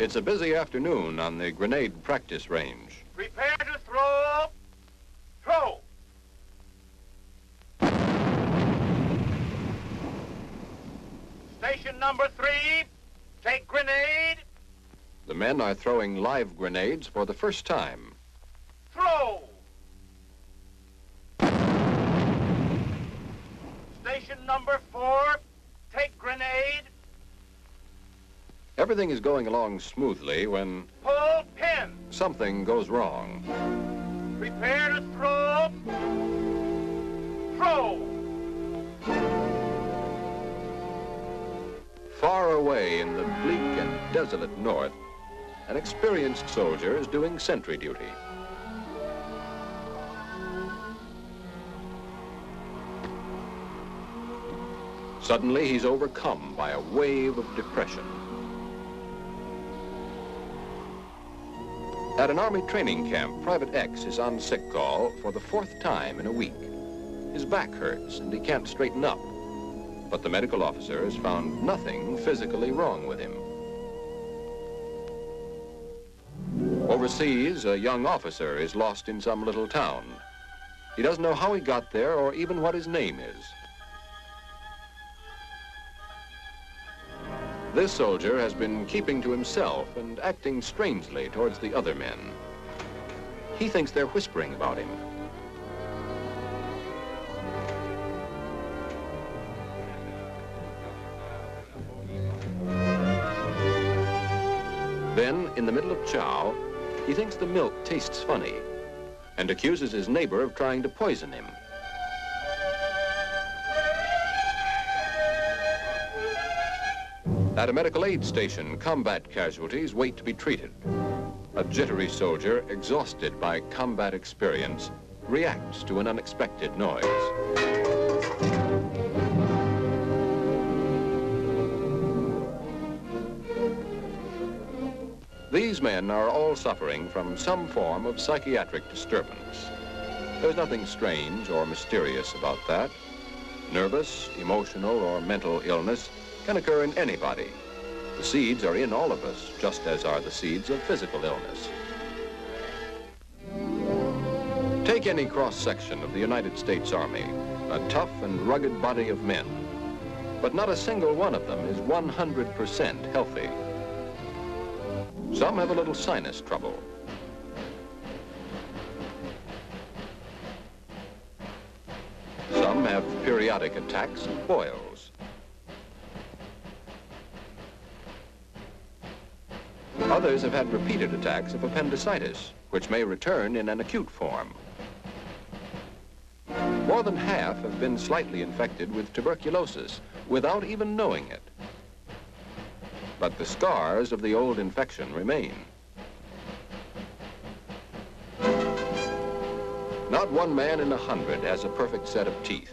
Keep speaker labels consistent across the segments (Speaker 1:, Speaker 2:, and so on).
Speaker 1: It's a busy afternoon on the grenade practice range.
Speaker 2: Prepare to throw. Throw. Station number 3, take grenade.
Speaker 1: The men are throwing live grenades for the first time.
Speaker 2: Throw. Station number 4, take grenade.
Speaker 1: Everything is going along smoothly when
Speaker 2: Pull pin.
Speaker 1: something goes wrong.
Speaker 2: Prepare to throw. Throw.
Speaker 1: Far away in the bleak and desolate north, an experienced soldier is doing sentry duty. Suddenly, he's overcome by a wave of depression. At an Army training camp, Private X is on sick call for the 4th time in a week. His back hurts and he can't straighten up, but the medical officer has found nothing physically wrong with him. Overseas, a young officer is lost in some little town. He doesn't know how he got there or even what his name is. This soldier has been keeping to himself and acting strangely towards the other men. He thinks they're whispering about him. Then, in the middle of chow, he thinks the milk tastes funny and accuses his neighbor of trying to poison him. At a medical aid station, combat casualties wait to be treated. A jittery soldier, exhausted by combat experience, reacts to an unexpected noise. These men are all suffering from some form of psychiatric disturbance. There's nothing strange or mysterious about that. Nervous, emotional, or mental illness can occur in anybody. The seeds are in all of us, just as are the seeds of physical illness. Take any cross-section of the United States Army, a tough and rugged body of men, but not a single one of them is 100% healthy. Some have a little sinus trouble. Some have periodic attacks of boils. Others have had repeated attacks of appendicitis, which may return in an acute form. More than half have been slightly infected with tuberculosis without even knowing it. But the scars of the old infection remain. Not one man in 100 has a perfect set of teeth.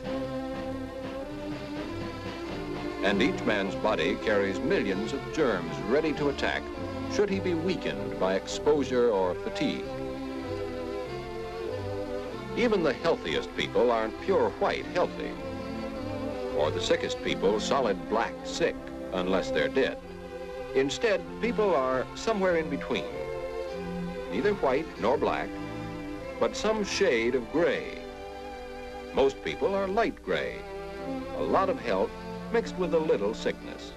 Speaker 1: And each man's body carries millions of germs ready to attack should he be weakened by exposure or fatigue. Even the healthiest people aren't pure white healthy, or the sickest people solid black sick, unless they're dead. Instead, people are somewhere in between, neither white nor black, but some shade of gray. Most people are light gray, a lot of health mixed with a little sickness.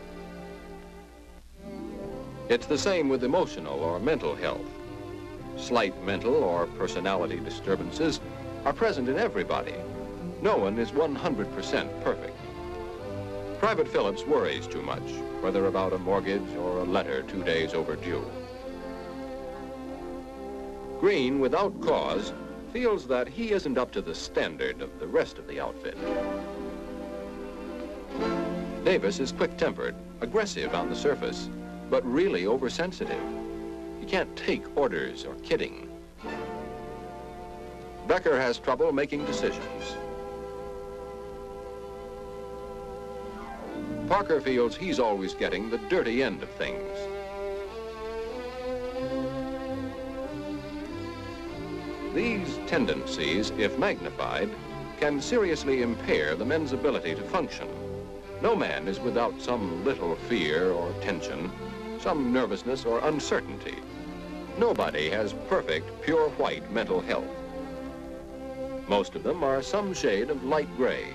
Speaker 1: It's the same with emotional or mental health. Slight mental or personality disturbances are present in everybody. No one is 100% perfect. Private Phillips worries too much, whether about a mortgage or a letter 2 days overdue. Green, without cause, feels that he isn't up to the standard of the rest of the outfit. Davis is quick-tempered, aggressive on the surface, but really oversensitive. He can't take orders or kidding. Becker has trouble making decisions. Parker feels he's always getting the dirty end of things. These tendencies, if magnified, can seriously impair the men's ability to function. No man is without some little fear or tension, some nervousness or uncertainty. Nobody has perfect, pure white mental health. Most of them are some shade of light gray.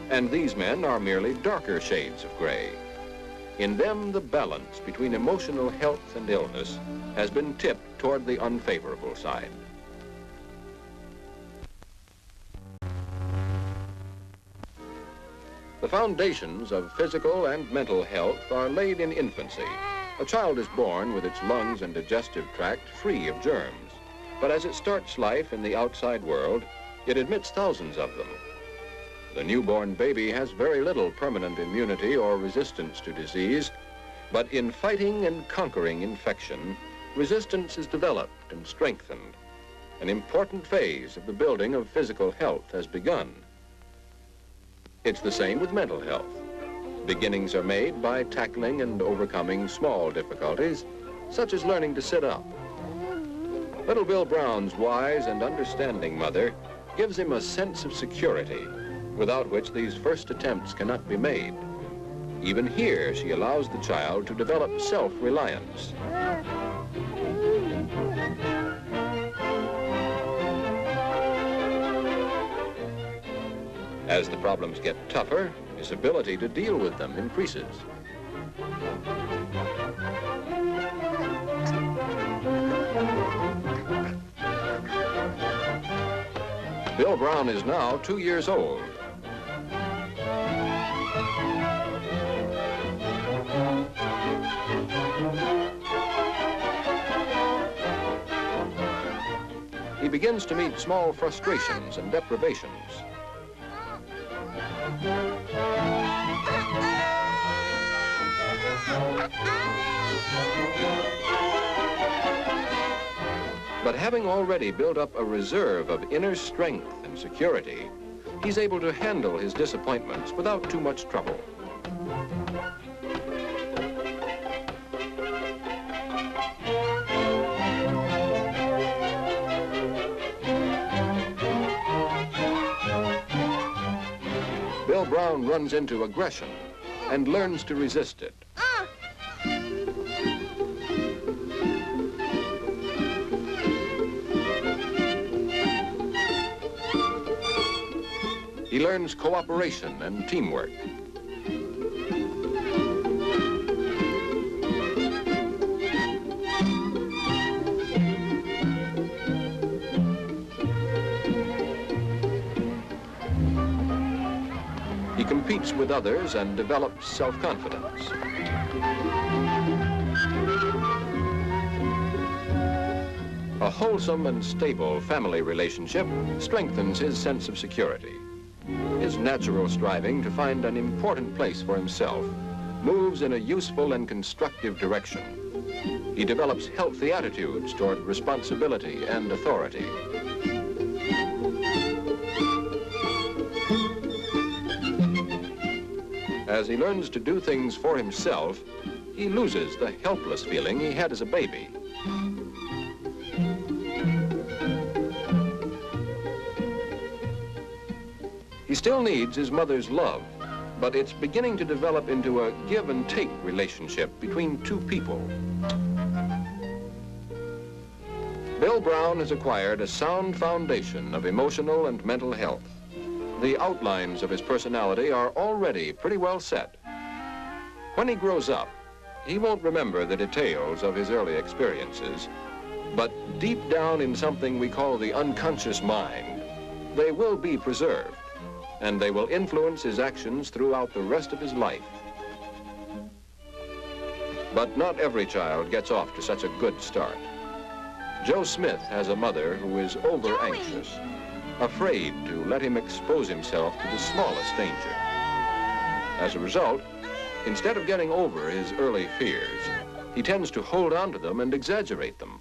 Speaker 1: And these men are merely darker shades of gray. In them, the balance between emotional health and illness has been tipped toward the unfavorable side. The foundations of physical and mental health are laid in infancy. A child is born with its lungs and digestive tract free of germs. But as it starts life in the outside world, it admits thousands of them. The newborn baby has very little permanent immunity or resistance to disease, but in fighting and conquering infection, resistance is developed and strengthened. An important phase of the building of physical health has begun. It's the same with mental health. Beginnings are made by tackling and overcoming small difficulties, such as learning to sit up. Little Bill Brown's wise and understanding mother gives him a sense of security, without which these first attempts cannot be made. Even here, she allows the child to develop self-reliance. As the problems get tougher, his ability to deal with them increases. Bill Brown is now 2 years old. He begins to meet small frustrations and deprivations. But having already built up a reserve of inner strength and security, he's able to handle his disappointments without too much trouble. Bill Brown runs into aggression and learns to resist it. He learns cooperation and teamwork. He competes with others and develops self-confidence. A wholesome and stable family relationship strengthens his sense of security. His natural striving to find an important place for himself moves in a useful and constructive direction. He develops healthy attitudes toward responsibility and authority. As he learns to do things for himself, he loses the helpless feeling he had as a baby. He still needs his mother's love, but it's beginning to develop into a give and take relationship between two people. Bill Brown has acquired a sound foundation of emotional and mental health. The outlines of his personality are already pretty well set. When he grows up, he won't remember the details of his early experiences, but deep down in something we call the unconscious mind, they will be preserved, and they will influence his actions throughout the rest of his life. But not every child gets off to such a good start. Joe Smith has a mother who is over-anxious, afraid to let him expose himself to the smallest danger. As a result, instead of getting over his early fears, he tends to hold on to them and exaggerate them.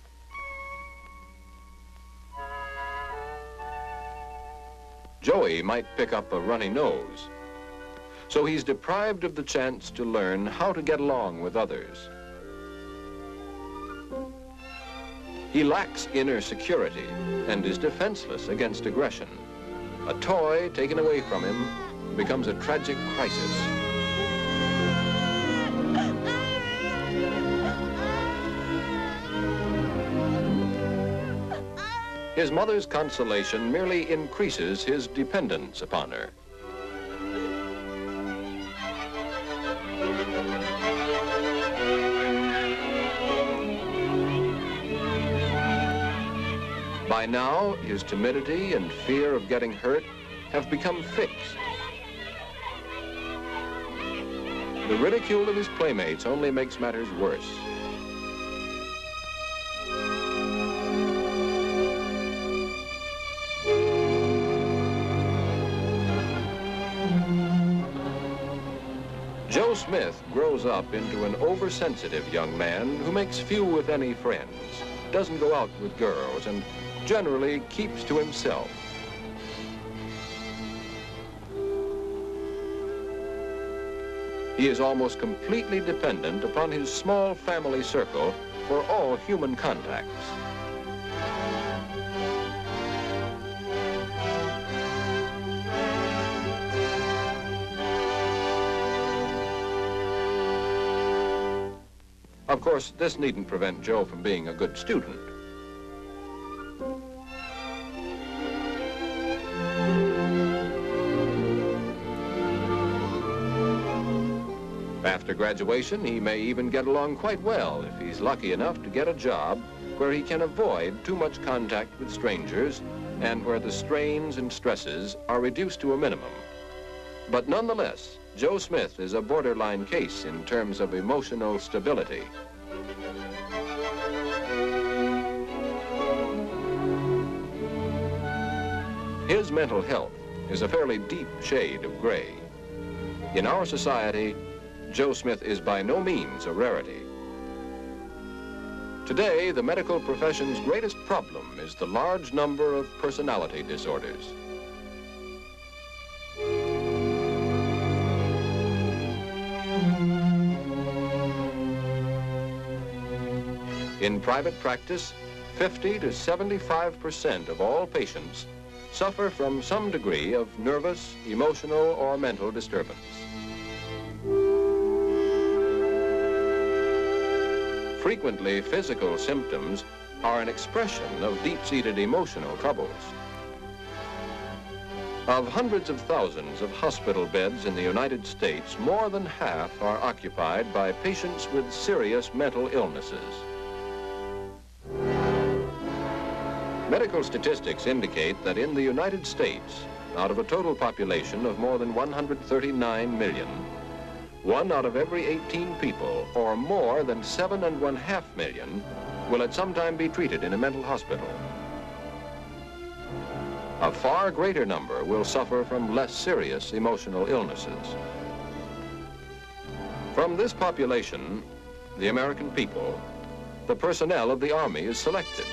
Speaker 1: Joey might pick up a runny nose, so he's deprived of the chance to learn how to get along with others. He lacks inner security and is defenseless against aggression. A toy taken away from him becomes a tragic crisis. His mother's consolation merely increases his dependence upon her. By now, his timidity and fear of getting hurt have become fixed. The ridicule of his playmates only makes matters worse. Joe Smith grows up into an oversensitive young man who makes few, if any, friends, doesn't go out with girls, and generally keeps to himself. He is almost completely dependent upon his small family circle for all human contacts. Of course, this needn't prevent Joe from being a good student. After graduation, he may even get along quite well if he's lucky enough to get a job where he can avoid too much contact with strangers and where the strains and stresses are reduced to a minimum. But nonetheless, Joe Smith is a borderline case in terms of emotional stability. His mental health is a fairly deep shade of gray. In our society, Joe Smith is by no means a rarity. Today, the medical profession's greatest problem is the large number of personality disorders. In private practice, 50 to 75% of all patients suffer from some degree of nervous, emotional, or mental disturbance. Frequently, physical symptoms are an expression of deep-seated emotional troubles. Of hundreds of thousands of hospital beds in the United States, more than half are occupied by patients with serious mental illnesses. Medical statistics indicate that in the United States, out of a total population of more than 139 million, 1 out of every 18 people, or more than 7.5 million, will at some time be treated in a mental hospital. A far greater number will suffer from less serious emotional illnesses. From this population, the American people, the personnel of the Army is selected.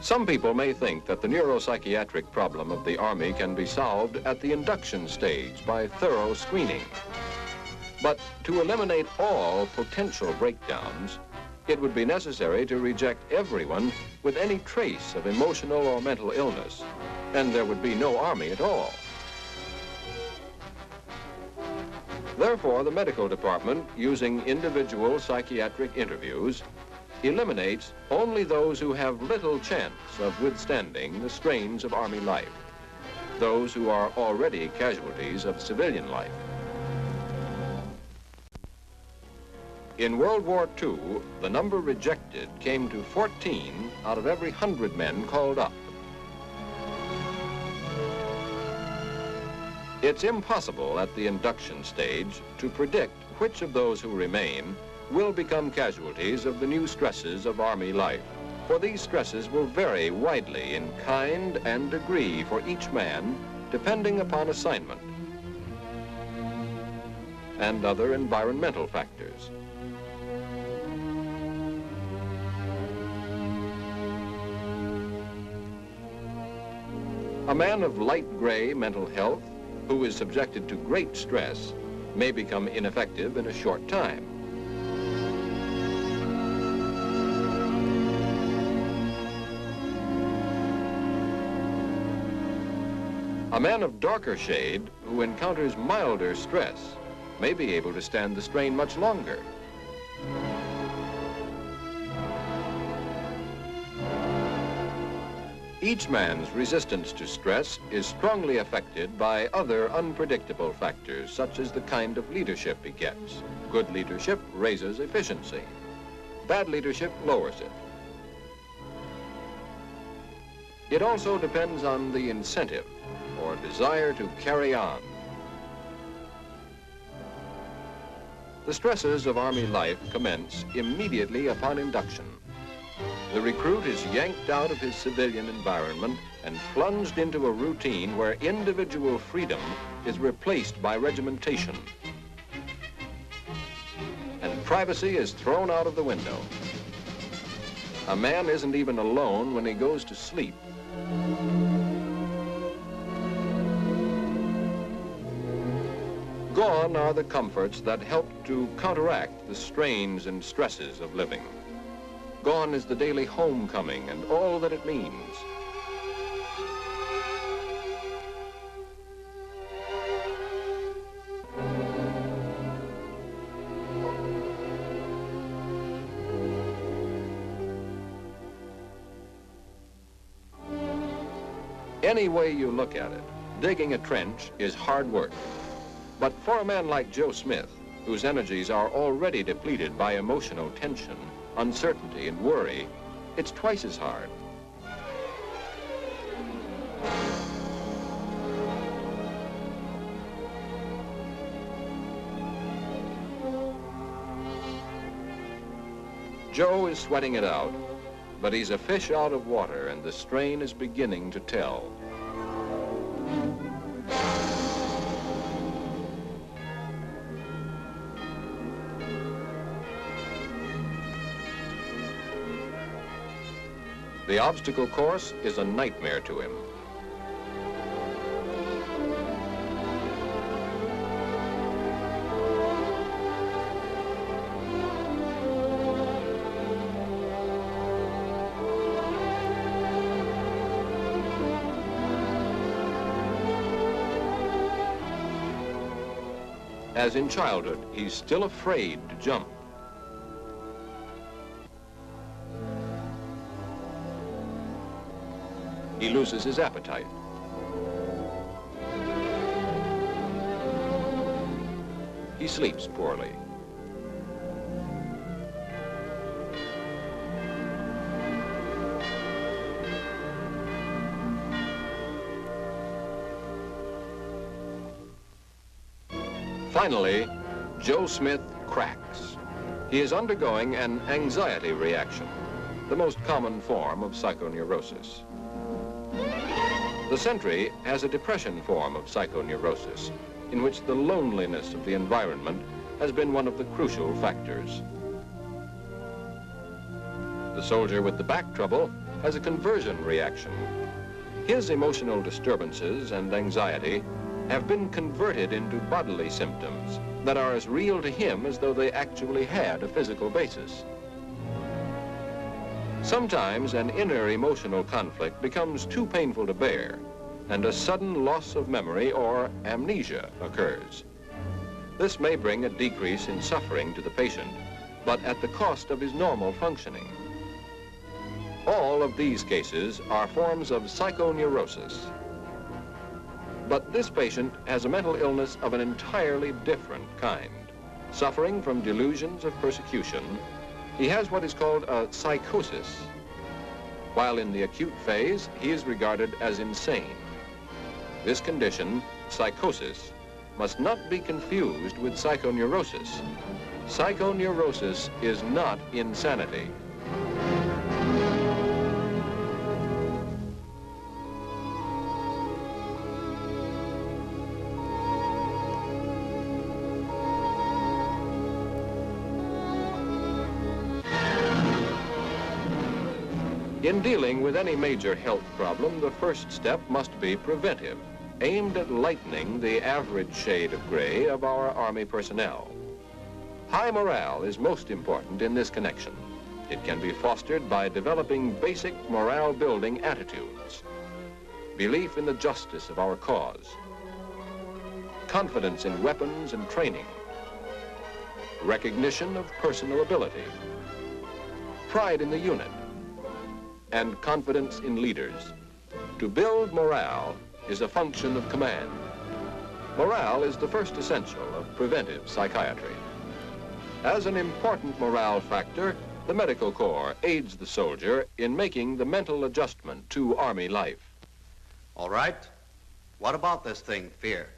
Speaker 1: Some people may think that the neuropsychiatric problem of the Army can be solved at the induction stage by thorough screening. But to eliminate all potential breakdowns, it would be necessary to reject everyone with any trace of emotional or mental illness, and there would be no Army at all. Therefore, the medical department, using individual psychiatric interviews, eliminates only those who have little chance of withstanding the strains of Army life, those who are already casualties of civilian life. In World War II, the number rejected came to 14 out of every 100 men called up. It's impossible at the induction stage to predict which of those who remain will become casualties of the new stresses of Army life, for these stresses will vary widely in kind and degree for each man, depending upon assignment and other environmental factors. A man of light gray mental health who is subjected to great stress may become ineffective in a short time. A man of darker shade who encounters milder stress may be able to stand the strain much longer. Each man's resistance to stress is strongly affected by other unpredictable factors, such as the kind of leadership he gets. Good leadership raises efficiency. Bad leadership lowers it. It also depends on the incentive or desire to carry on. The stresses of Army life commence immediately upon induction. The recruit is yanked out of his civilian environment and plunged into a routine where individual freedom is replaced by regimentation. And privacy is thrown out of the window. A man isn't even alone when he goes to sleep. Gone are the comforts that help to counteract the strains and stresses of living. Gone is the daily homecoming and all that it means. Any way you look at it, digging a trench is hard work. But for a man like Joe Smith, whose energies are already depleted by emotional tension, uncertainty, and worry, it's twice as hard. Joe is sweating it out, but he's a fish out of water, and the strain is beginning to tell. The obstacle course is a nightmare to him. As in childhood, he's still afraid to jump. He loses his appetite. He sleeps poorly. Finally, Joe Smith cracks. He is undergoing an anxiety reaction, the most common form of psychoneurosis. The sentry has a depression form of psychoneurosis, in which the loneliness of the environment has been one of the crucial factors. The soldier with the back trouble has a conversion reaction. His emotional disturbances and anxiety have been converted into bodily symptoms that are as real to him as though they actually had a physical basis. Sometimes an inner emotional conflict becomes too painful to bear, and a sudden loss of memory or amnesia occurs. This may bring a decrease in suffering to the patient, but at the cost of his normal functioning. All of these cases are forms of psychoneurosis. But this patient has a mental illness of an entirely different kind. Suffering from delusions of persecution, he has what is called a psychosis. While in the acute phase, he is regarded as insane. This condition, psychosis, must not be confused with psychoneurosis. Psychoneurosis is not insanity. In dealing with any major health problem, the first step must be preventive, aimed at lightening the average shade of gray of our Army personnel. High morale is most important in this connection. It can be fostered by developing basic morale-building attitudes, belief in the justice of our cause, confidence in weapons and training, recognition of personal ability, pride in the unit, and confidence in leaders. To build morale is a function of command. Morale is the first essential of preventive psychiatry. As an important morale factor, the Medical Corps aids the soldier in making the mental adjustment to Army life.
Speaker 3: All right. What about this thing, fear?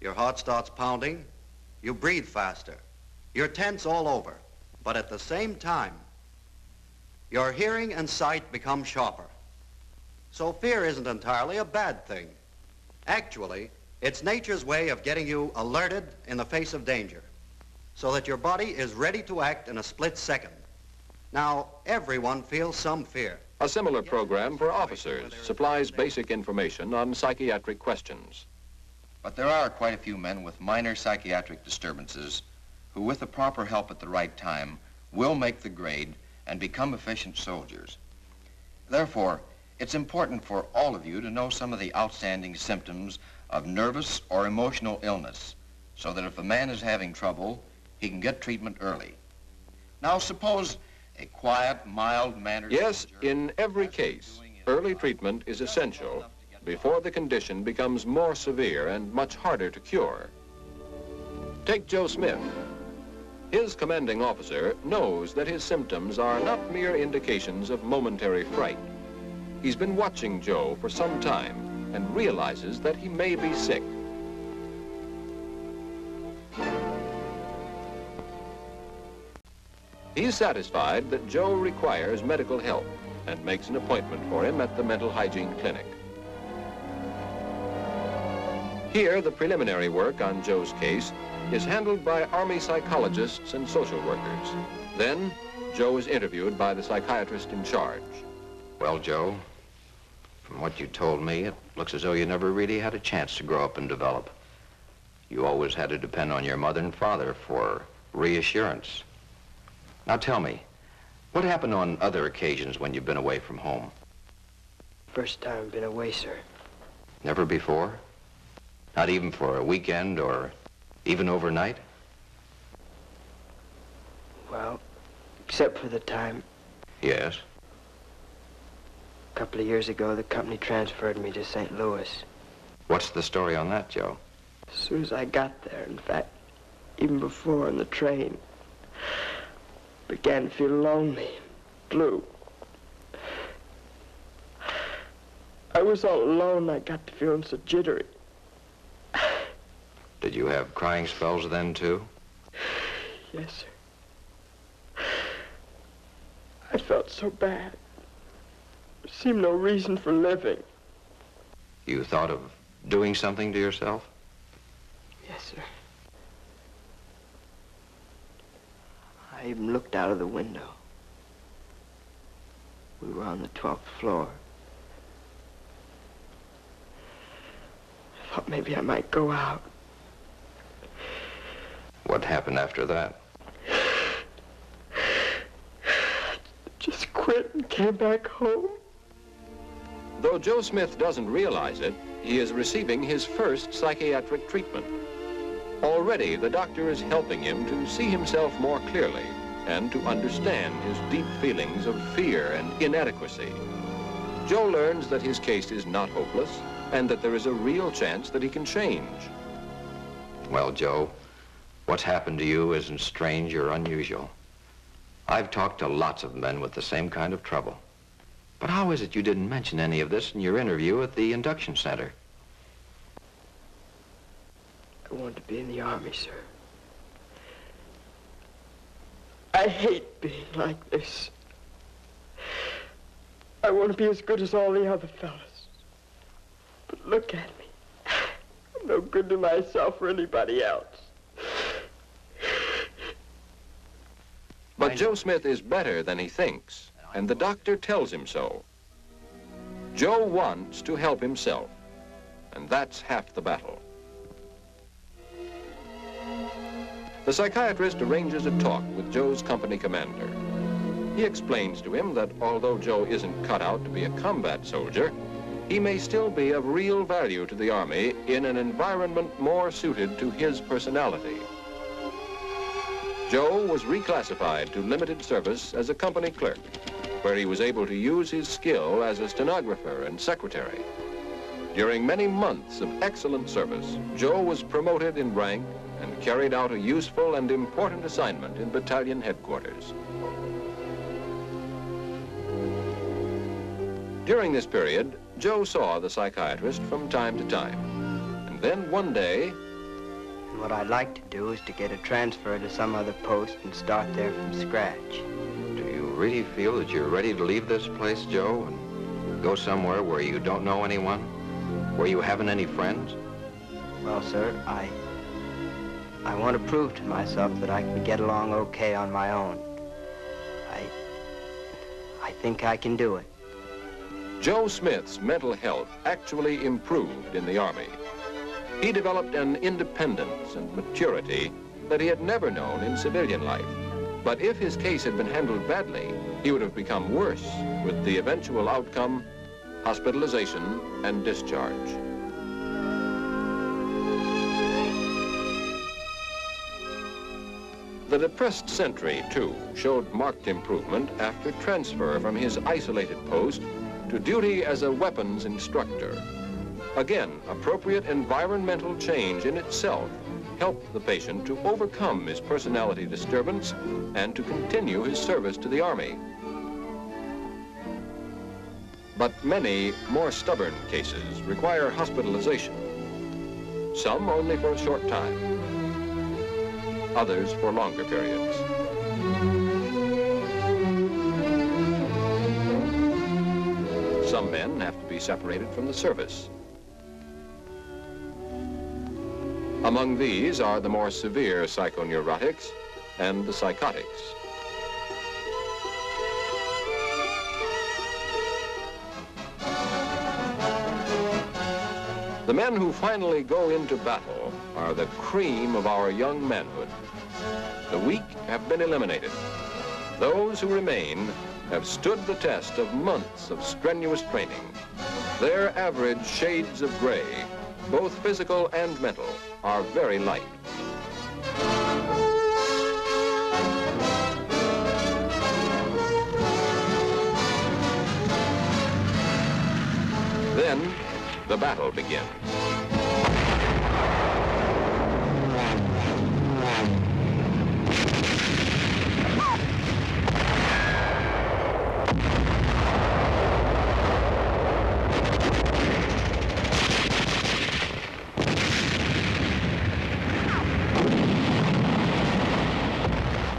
Speaker 3: Your heart starts pounding, you breathe faster, you're tense all over, but at the same time, your hearing and sight become sharper. So fear isn't entirely a bad thing. Actually, it's nature's way of getting you alerted in the face of danger, so that your body is ready to act in a split second. Now, everyone feels some fear.
Speaker 1: A similar program for officers supplies basic information on psychiatric questions.
Speaker 4: But there are quite a few men with minor psychiatric disturbances who, with the proper help at the right time, will make the grade and become efficient soldiers. Therefore, it's important for all of you to know some of the outstanding symptoms of nervous or emotional illness, so that if a man is having trouble, he can get treatment early. Now, suppose a quiet, mild-mannered
Speaker 1: Yes,
Speaker 4: soldier
Speaker 1: in every case, early treatment is essential before the condition becomes more severe and much harder to cure. Take Joe Smith. His commanding officer knows that his symptoms are not mere indications of momentary fright. He's been watching Joe for some time and realizes that he may be sick. He's satisfied that Joe requires medical help and makes an appointment for him at the mental hygiene clinic. Here, the preliminary work on Joe's case is handled by Army psychologists and social workers. Then, Joe is interviewed by the psychiatrist in charge.
Speaker 5: Well, Joe, from what you told me, it looks as though you never really had a chance to grow up and develop. You always had to depend on your mother and father for reassurance. Now tell me, what happened on other occasions when you've been away from home?
Speaker 6: First time I've been away, sir.
Speaker 5: Never before? Not even for a weekend or even overnight?
Speaker 6: Well, except for the time.
Speaker 5: Yes.
Speaker 6: A couple of years ago, the company transferred me to St. Louis.
Speaker 5: What's the story on that, Joe?
Speaker 6: As soon as I got there, in fact, even before on the train, began to feel lonely, blue. I was all alone. I got to feeling so jittery.
Speaker 5: Did you have crying spells then, too?
Speaker 6: Yes, sir. I felt so bad. There seemed no reason for living.
Speaker 5: You thought of doing something to yourself?
Speaker 6: Yes, sir. I even looked out of the window. We were on the 12th floor. I thought maybe I might go out.
Speaker 5: What happened after that?
Speaker 6: Just quit and came back home.
Speaker 1: Though Joe Smith doesn't realize it, he is receiving his first psychiatric treatment. Already, the doctor is helping him to see himself more clearly and to understand his deep feelings of fear and inadequacy. Joe learns that his case is not hopeless and that there is a real chance that he can change.
Speaker 5: Well, Joe, what's happened to you isn't strange or unusual. I've talked to lots of men with the same kind of trouble. But how is it you didn't mention any of this in your interview at the induction center?
Speaker 6: I wanted to be in the Army, sir. I hate being like this. I want to be as good as all the other fellas. But look at me. I'm no good to myself or anybody else.
Speaker 1: But Joe Smith is better than he thinks, and the doctor tells him so. Joe wants to help himself, and that's half the battle. The psychiatrist arranges a talk with Joe's company commander. He explains to him that although Joe isn't cut out to be a combat soldier, he may still be of real value to the Army in an environment more suited to his personality. Joe was reclassified to limited service as a company clerk. where he was able to use his skill as a stenographer and secretary. During many months of excellent service, Joe was promoted in rank and carried out a useful and important assignment in battalion headquarters. During this period, Joe saw the psychiatrist from time to time. And then one day...
Speaker 7: And what I'd like to do is to get a transfer to some other post and start there from scratch.
Speaker 5: Do you really feel that you're ready to leave this place, Joe, and go somewhere where you don't know anyone? Where you haven't any friends?
Speaker 7: Well, sir, I want to prove to myself that I can get along okay on my own. I think I can do it.
Speaker 1: Joe Smith's mental health actually improved in the Army. He developed an independence and maturity that he had never known in civilian life. But if his case had been handled badly, he would have become worse, with the eventual outcome, hospitalization and discharge. The depressed sentry, too, showed marked improvement after transfer from his isolated post to duty as a weapons instructor. Again, appropriate environmental change in itself helped the patient to overcome his personality disturbance and to continue his service to the Army. But many more stubborn cases require hospitalization, some only for a short time, others for longer periods. Some men have to be separated from the service. Among these are the more severe psychoneurotics and the psychotics. The men who finally go into battle are the cream of our young manhood. The weak have been eliminated. Those who remain have stood the test of months of strenuous training. Their average shades of gray, both physical and mental, are very light. Then the battle begins.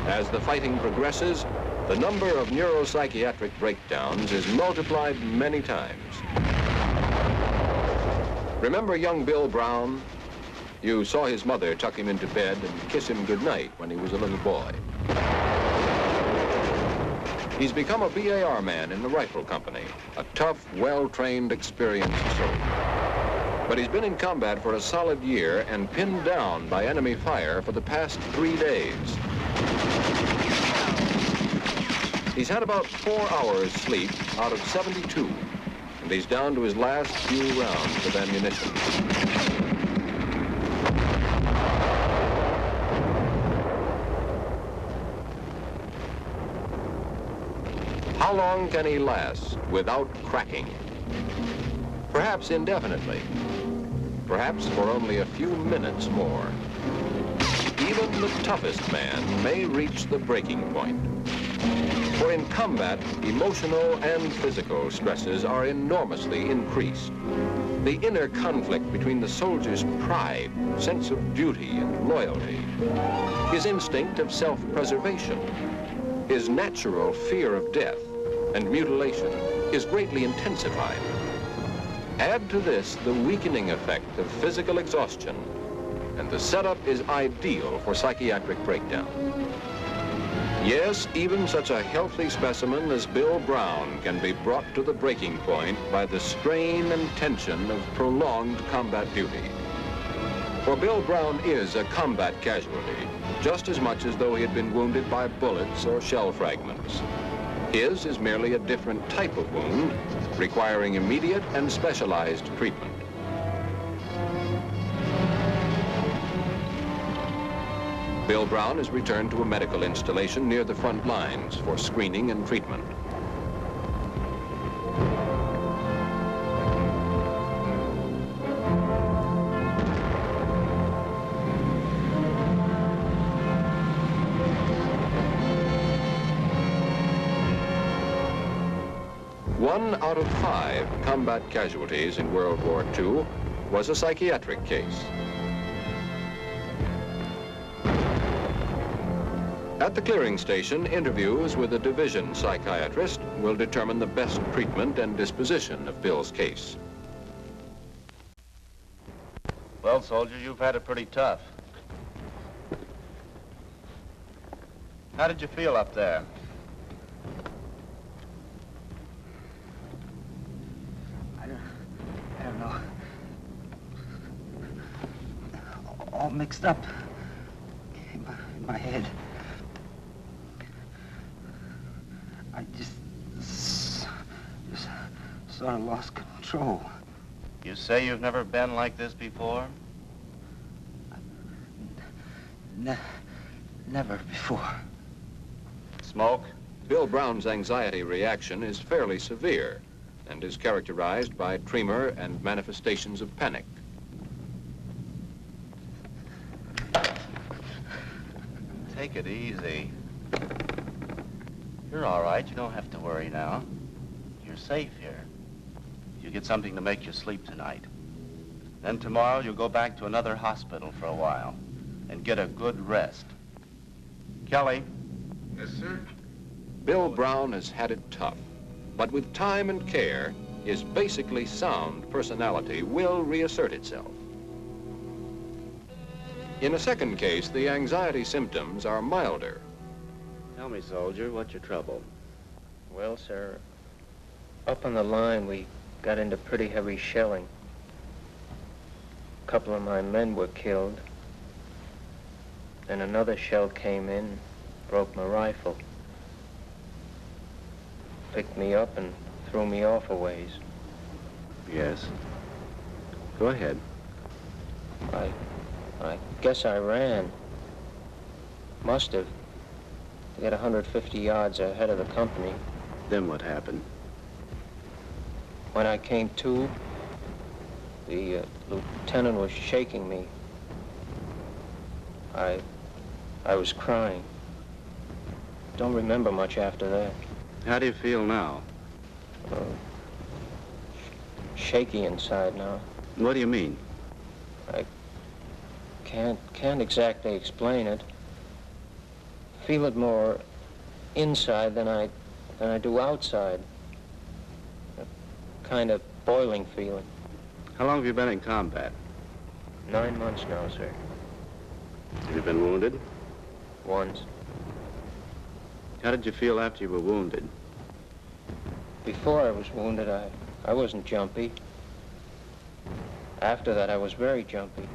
Speaker 1: As the fighting progresses, the number of neuropsychiatric breakdowns is multiplied many times. Remember young Bill Brown? You saw his mother tuck him into bed and kiss him goodnight when he was a little boy. He's become a BAR man in the rifle company, a tough, well-trained, experienced soldier. But he's been in combat for a solid year and pinned down by enemy fire for the past 3 days. He's had about 4 hours sleep out of 72, and he's down to his last few rounds of ammunition. How long can he last without cracking? Perhaps indefinitely. Perhaps for only a few minutes more. Even the toughest man may reach the breaking point. For in combat, emotional and physical stresses are enormously increased. The inner conflict between the soldier's pride, sense of duty and loyalty, his instinct of self-preservation, his natural fear of death and mutilation is greatly intensified. Add to this the weakening effect of physical exhaustion, and the setup is ideal for psychiatric breakdown. Yes, even such a healthy specimen as Bill Brown can be brought to the breaking point by the strain and tension of prolonged combat duty. For Bill Brown is a combat casualty, just as much as though he had been wounded by bullets or shell fragments. His is merely a different type of wound, requiring immediate and specialized treatment. Bill Brown is returned to a medical installation near the front lines for screening and treatment. 1 out of 5 combat casualties in World War II was a psychiatric case. At the clearing station, interviews with a division psychiatrist will determine the best treatment and disposition of Bill's case.
Speaker 2: Well, soldier, you've had it pretty tough. How did you feel up there?
Speaker 7: I don't know. All mixed up in my head. I just sort of lost control.
Speaker 2: You say you've never been like this before?
Speaker 7: Never before.
Speaker 2: Smoke?
Speaker 1: Bill Brown's anxiety reaction is fairly severe and is characterized by tremor and manifestations of panic.
Speaker 2: Take it easy. You're all right. You don't have to worry now. You're safe here. You get something to make you sleep tonight. Then tomorrow you'll go back to another hospital for a while and get a good rest. Kelly?
Speaker 5: Yes, sir?
Speaker 1: Bill Brown has had it tough, but with time and care, his basically sound personality will reassert itself. In a second case, the anxiety symptoms are milder.
Speaker 8: Tell me, soldier, what's your trouble?
Speaker 9: Well, sir, up on the line, we got into pretty heavy shelling. A couple of my men were killed. Then another shell came in, broke my rifle. Picked me up and threw me off a ways.
Speaker 8: Yes. Go ahead.
Speaker 9: I guess I ran. Must have. To get 150 yards ahead of the company.
Speaker 8: Then what happened?
Speaker 9: When I came to, the lieutenant was shaking me. I was crying. Don't remember much after that.
Speaker 8: How do you feel now?
Speaker 9: Shaky inside now.
Speaker 8: What do you mean?
Speaker 9: I can't exactly explain it. Feel it more inside than I do outside. A kind of boiling feeling.
Speaker 8: How long have you been in combat?
Speaker 9: 9 months now, sir.
Speaker 8: Have you been wounded?
Speaker 9: Once.
Speaker 8: How did you feel after you were wounded?
Speaker 9: Before I was wounded, I wasn't jumpy. After that, I was very jumpy.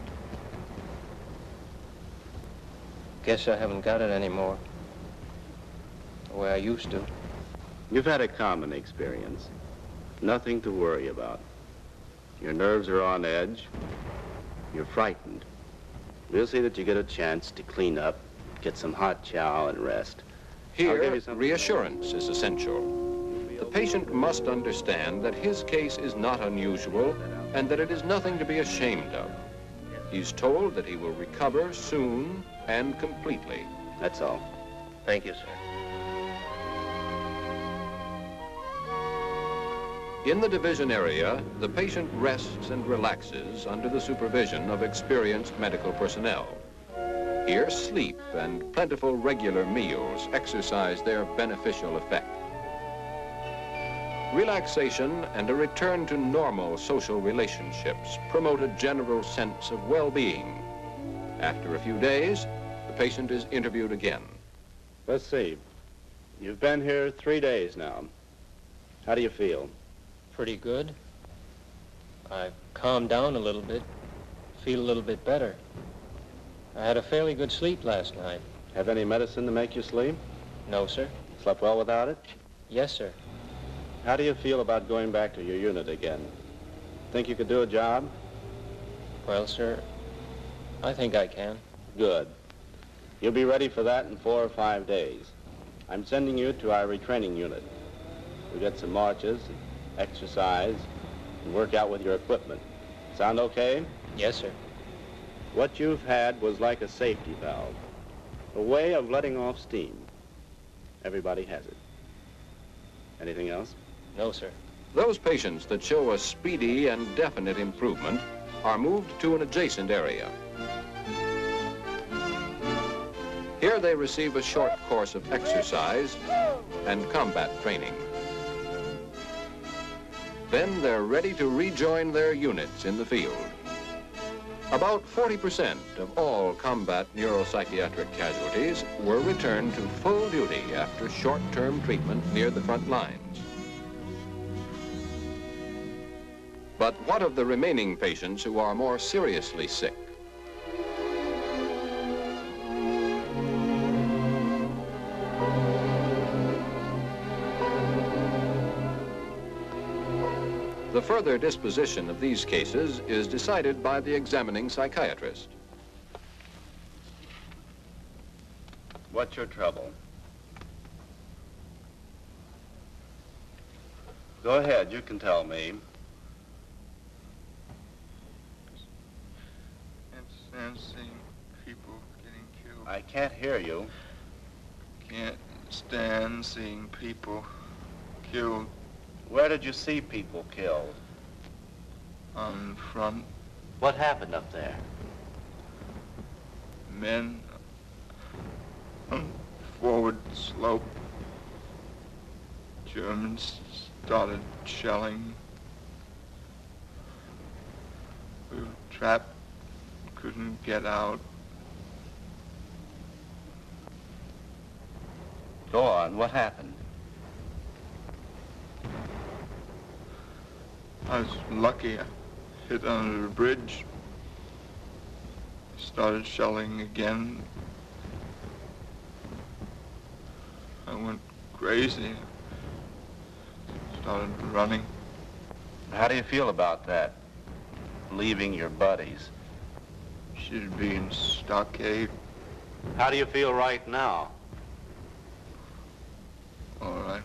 Speaker 9: Guess I haven't got it anymore. The way I used to.
Speaker 8: You've had a common experience. Nothing to worry about. Your nerves are on edge. You're frightened. We'll see that you get a chance to clean up, get some hot chow, and rest.
Speaker 1: Here, reassurance is essential. The patient must understand that his case is not unusual and that it is nothing to be ashamed of. He's told that he will recover soon and completely.
Speaker 8: That's all.
Speaker 9: Thank you, sir.
Speaker 1: In the division area, the patient rests and relaxes under the supervision of experienced medical personnel. Here, sleep and plentiful regular meals exercise their beneficial effect. Relaxation and a return to normal social relationships promote a general sense of well-being. After a few days, the patient is interviewed again.
Speaker 8: Let's see. You've been here 3 days now. How do you feel?
Speaker 9: Pretty good. I've calmed down a little bit. Feel a little bit better. I had a fairly good sleep last night.
Speaker 8: Have any medicine to make you sleep?
Speaker 9: No, sir.
Speaker 8: Slept well without it?
Speaker 9: Yes, sir.
Speaker 8: How do you feel about going back to your unit again? Think you could do a job?
Speaker 9: Well, sir, I think I can.
Speaker 8: Good. You'll be ready for that in 4 or 5 days. I'm sending you to our retraining unit. You'll get some marches, exercise, and work out with your equipment. Sound okay?
Speaker 9: Yes, sir.
Speaker 8: What you've had was like a safety valve, a way of letting off steam. Everybody has it. Anything else?
Speaker 9: No, sir.
Speaker 1: Those patients that show a speedy and definite improvement are moved to an adjacent area. Here they receive a short course of exercise and combat training. Then they're ready to rejoin their units in the field. About 40% of all combat neuropsychiatric casualties were returned to full duty after short-term treatment near the front lines. But what of the remaining patients who are more seriously sick? The further disposition of these cases is decided by the examining psychiatrist.
Speaker 2: What's your trouble? Go ahead, you can tell me.
Speaker 10: Can't stand seeing people getting killed.
Speaker 2: I can't hear you.
Speaker 10: Can't stand seeing people killed.
Speaker 2: Where did you see people killed?
Speaker 10: On front.
Speaker 2: What happened up there?
Speaker 10: Men on forward slope. Germans started shelling. We were trapped, couldn't get out.
Speaker 2: Go on, what happened?
Speaker 10: I was lucky. I hit under the bridge. Started shelling again. I went crazy. Started running.
Speaker 2: How do you feel about that? Leaving your buddies?
Speaker 10: Should be in stockade.
Speaker 2: How do you feel right now?
Speaker 10: All right.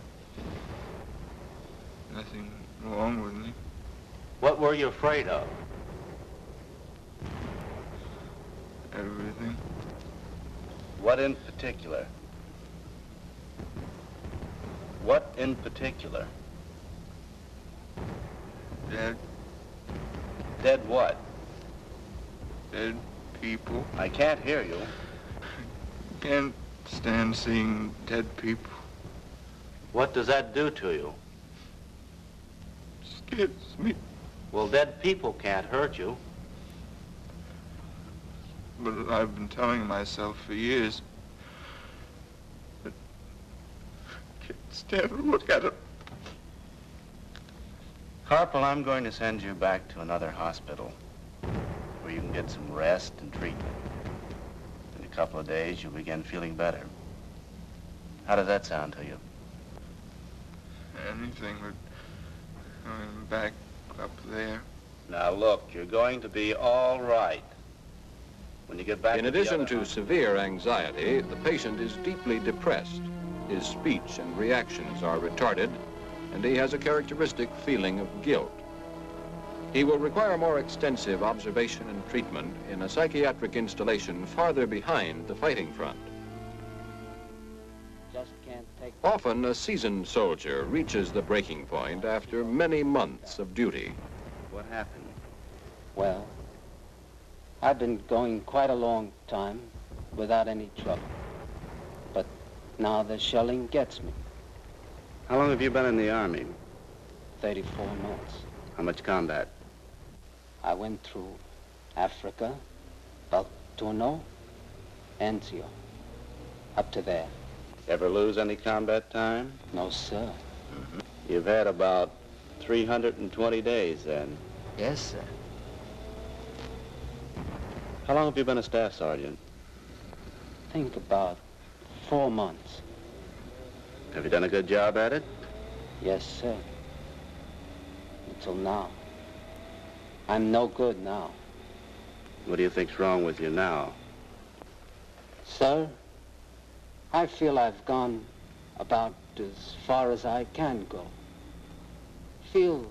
Speaker 10: Nothing wrong with me.
Speaker 2: What were you afraid of?
Speaker 10: Everything.
Speaker 2: What in particular? What in particular?
Speaker 10: Dead.
Speaker 2: Dead what?
Speaker 10: Dead people.
Speaker 2: I can't hear you.
Speaker 10: Can't stand seeing dead people.
Speaker 2: What does that do to you?
Speaker 10: Scares me.
Speaker 2: Well, dead people can't hurt you.
Speaker 10: But I've been telling myself for years that I can't stand to look at it.
Speaker 2: Corporal, I'm going to send you back to another hospital where you can get some rest and treatment. In a couple of days, you'll begin feeling better. How does that sound to you?
Speaker 10: Anything but going back up there.
Speaker 2: Now, look, you're going to be all right. When you get back
Speaker 1: In addition to severe anxiety, the patient is deeply depressed. His speech and reactions are retarded, and he has a characteristic feeling of guilt. He will require more extensive observation and treatment in a psychiatric installation farther behind the fighting front.
Speaker 7: Just can't take...
Speaker 1: Often, a seasoned soldier reaches the breaking point after many months of duty.
Speaker 2: What happened?
Speaker 7: Well, I've been going quite a long time without any trouble. But now the shelling gets me.
Speaker 2: How long have you been in the Army?
Speaker 7: 34 months.
Speaker 2: How much combat?
Speaker 7: I went through Africa, Baltuno, Anzio, up to there.
Speaker 2: Ever lose any combat time?
Speaker 7: No, sir.
Speaker 2: You've had about 320 days then.
Speaker 7: Yes, sir.
Speaker 2: How long have you been a staff sergeant?
Speaker 7: Think about 4 months.
Speaker 2: Have you done a good job at it?
Speaker 7: Yes, sir. Until now. I'm no good now.
Speaker 2: What do you think's wrong with you now?
Speaker 7: Sir, I feel I've gone about as far as I can go. Feel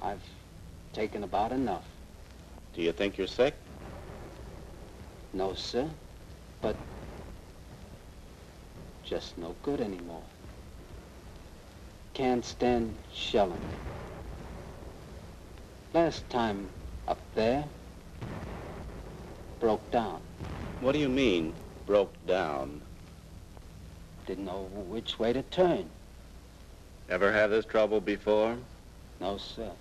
Speaker 7: I've taken about enough.
Speaker 2: Do you think you're sick?
Speaker 7: No, sir, but just no good anymore. can't stand shelling. Last time up there, broke down.
Speaker 2: What do you mean, broke down?
Speaker 7: Didn't know which way to turn.
Speaker 2: Ever have this trouble before?
Speaker 7: No, sir.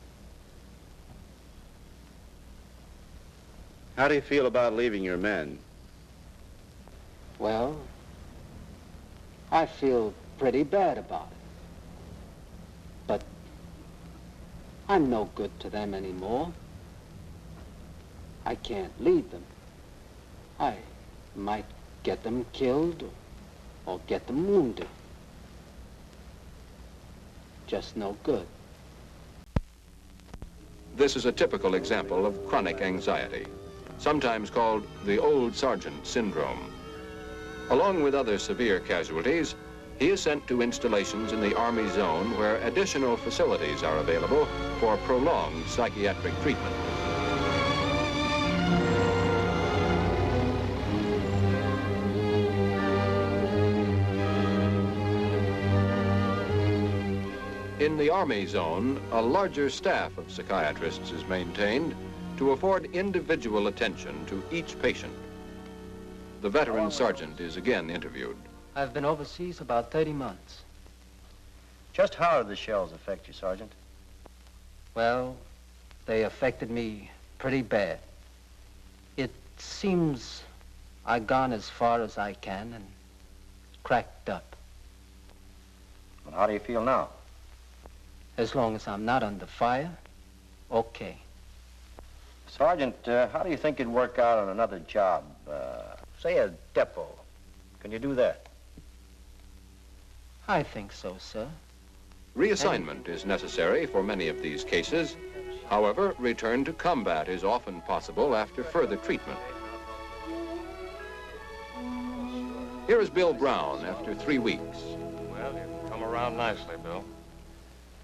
Speaker 2: How do you feel about leaving your men?
Speaker 7: Well, I feel pretty bad about it. But I'm no good to them anymore. I can't lead them. I might get them killed or get them wounded. Just no good.
Speaker 1: This is a typical example of chronic anxiety, sometimes called the old sergeant syndrome. Along with other severe casualties, he is sent to installations in the Army zone where additional facilities are available for prolonged psychiatric treatment. In the Army zone, a larger staff of psychiatrists is maintained to afford individual attention to each patient. The veteran sergeant is again interviewed.
Speaker 7: I've been overseas about 30 months.
Speaker 11: Just how did the shells affect you, Sergeant?
Speaker 7: Well, they affected me pretty bad. It seems I've gone as far as I can and cracked up.
Speaker 11: Well, how do you feel now?
Speaker 7: As long as I'm not under fire, okay.
Speaker 11: Sergeant, how do you think you'd work out on another job? Say a depot. Can you do that?
Speaker 7: I think so, sir.
Speaker 1: Reassignment is necessary for many of these cases. However, return to combat is often possible after further treatment. Here is Bill Brown after 3 weeks.
Speaker 12: Well, you've come around nicely, Bill.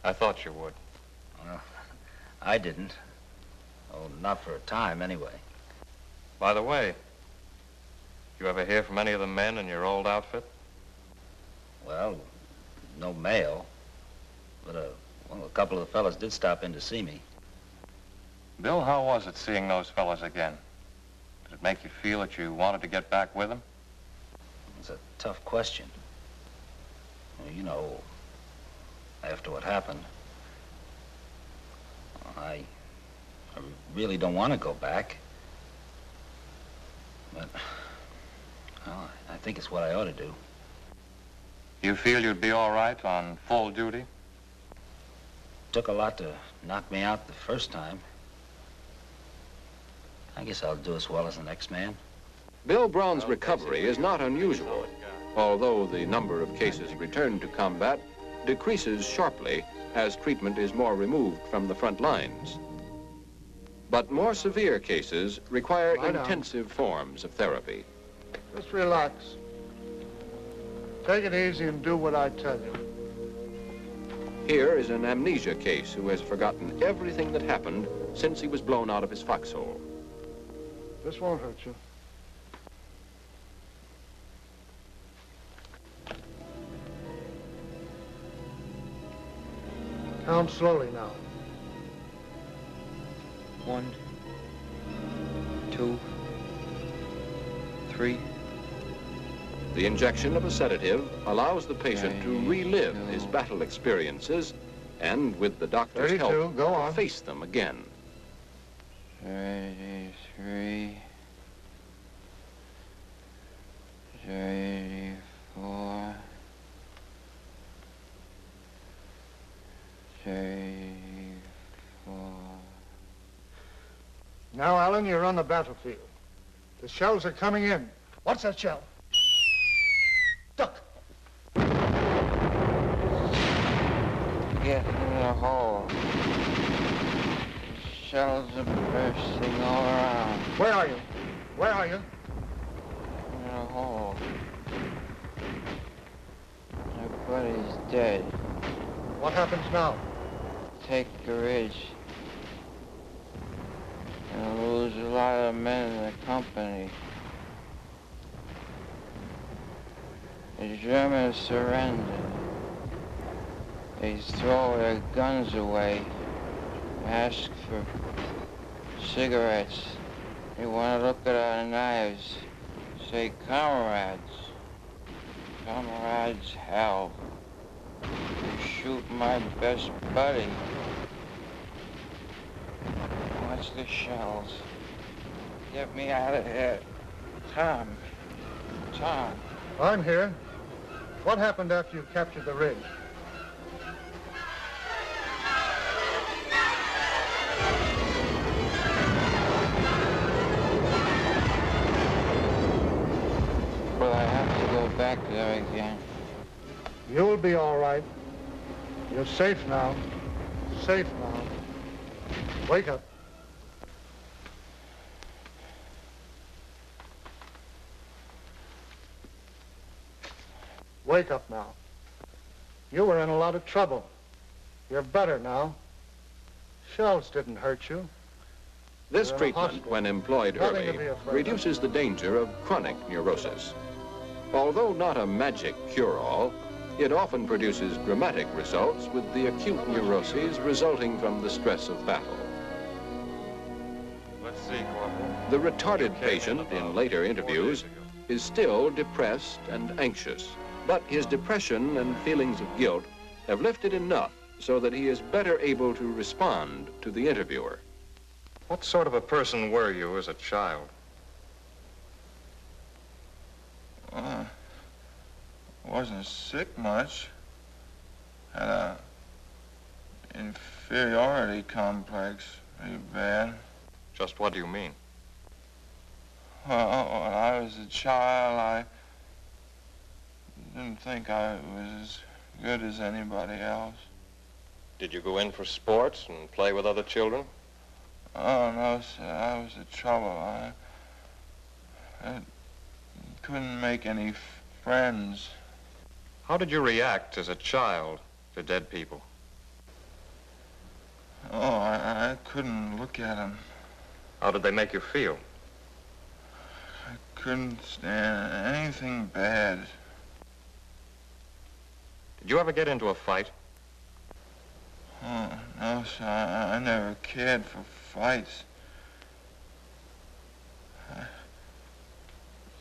Speaker 12: I thought you would.
Speaker 11: Well, I didn't. Oh, not for a time, anyway.
Speaker 12: By the way, you ever hear from any of the men in your old outfit?
Speaker 11: Well, no mail. But, well, a couple of the fellas did stop in to see me.
Speaker 12: Bill, how was it seeing those fellas again? Did it make you feel that you wanted to get back with them?
Speaker 11: It's a tough question. Well, you know, after what happened, I really don't want to go back. But, well, I think it's what I ought to do.
Speaker 12: You feel you'd be all right on full duty?
Speaker 11: Took a lot to knock me out the first time. I guess I'll do as well as the next man.
Speaker 1: Bill Brown's recovery is not unusual, although the number of cases returned to combat decreases sharply as treatment is more removed from the front lines. But more severe cases require intensive forms of therapy.
Speaker 13: Just relax. Take it easy and do what I tell you.
Speaker 1: Here is an amnesia case who has forgotten everything that happened since he was blown out of his foxhole.
Speaker 13: This won't hurt you. Count slowly now.
Speaker 9: 1, 2, 3.
Speaker 1: The injection of a sedative allows the patient to relive his battle experiences and, with the doctor's
Speaker 13: 32,
Speaker 1: help,
Speaker 13: go on.
Speaker 1: face them again.
Speaker 6: 33, 34, 34.
Speaker 13: Now, Alan, you're on the battlefield. The shells are coming in. What's that shell? Duck.
Speaker 6: Get in the hole. Shells are bursting all around.
Speaker 13: Where are you? Where are you?
Speaker 6: In a hole. My buddy's dead.
Speaker 13: What happens now?
Speaker 6: Take the ridge. And lose a lot of men in the company. The Germans surrendered.
Speaker 14: They throw their guns away, ask for cigarettes. They want to look at our knives, say, comrades. Comrades, hell. You shoot my best buddy. Watch the shells. Get me out of here. Tom.
Speaker 13: I'm here. What happened after you captured the ridge?
Speaker 14: Will I have to go back there again?
Speaker 13: You'll be all right. You're safe now. Safe now. Wake up. Wake up now. You were in a lot of trouble. You're better now. Shells didn't hurt you.
Speaker 1: This
Speaker 13: You're in a
Speaker 1: treatment,
Speaker 13: hospital.
Speaker 1: when employed
Speaker 13: Nothing
Speaker 1: early,
Speaker 13: to be afraid of.
Speaker 1: reduces the danger of chronic neurosis. Although not a magic cure-all, it often produces dramatic results with the acute neuroses resulting from the stress of battle.
Speaker 12: Let's see, Corporal.
Speaker 1: The retarded patient in later interviews is still depressed and anxious, but his depression and feelings of guilt have lifted enough so that he is better able to respond to the interviewer.
Speaker 12: What sort of a person were you as a child?
Speaker 10: Wasn't sick much. Had a inferiority complex, pretty bad.
Speaker 12: Just what do you mean?
Speaker 10: Well, when I was a child, I didn't think I was as good as anybody else.
Speaker 12: Did you go in for sports and play with other children?
Speaker 10: Oh, no, sir, I was in trouble. I couldn't make any friends.
Speaker 12: How did you react as a child to dead people?
Speaker 10: Oh, I couldn't look at them.
Speaker 12: How did they make you feel?
Speaker 10: I couldn't stand anything bad.
Speaker 12: Did you ever get into a fight?
Speaker 10: Oh, no, sir, I never cared for fights. I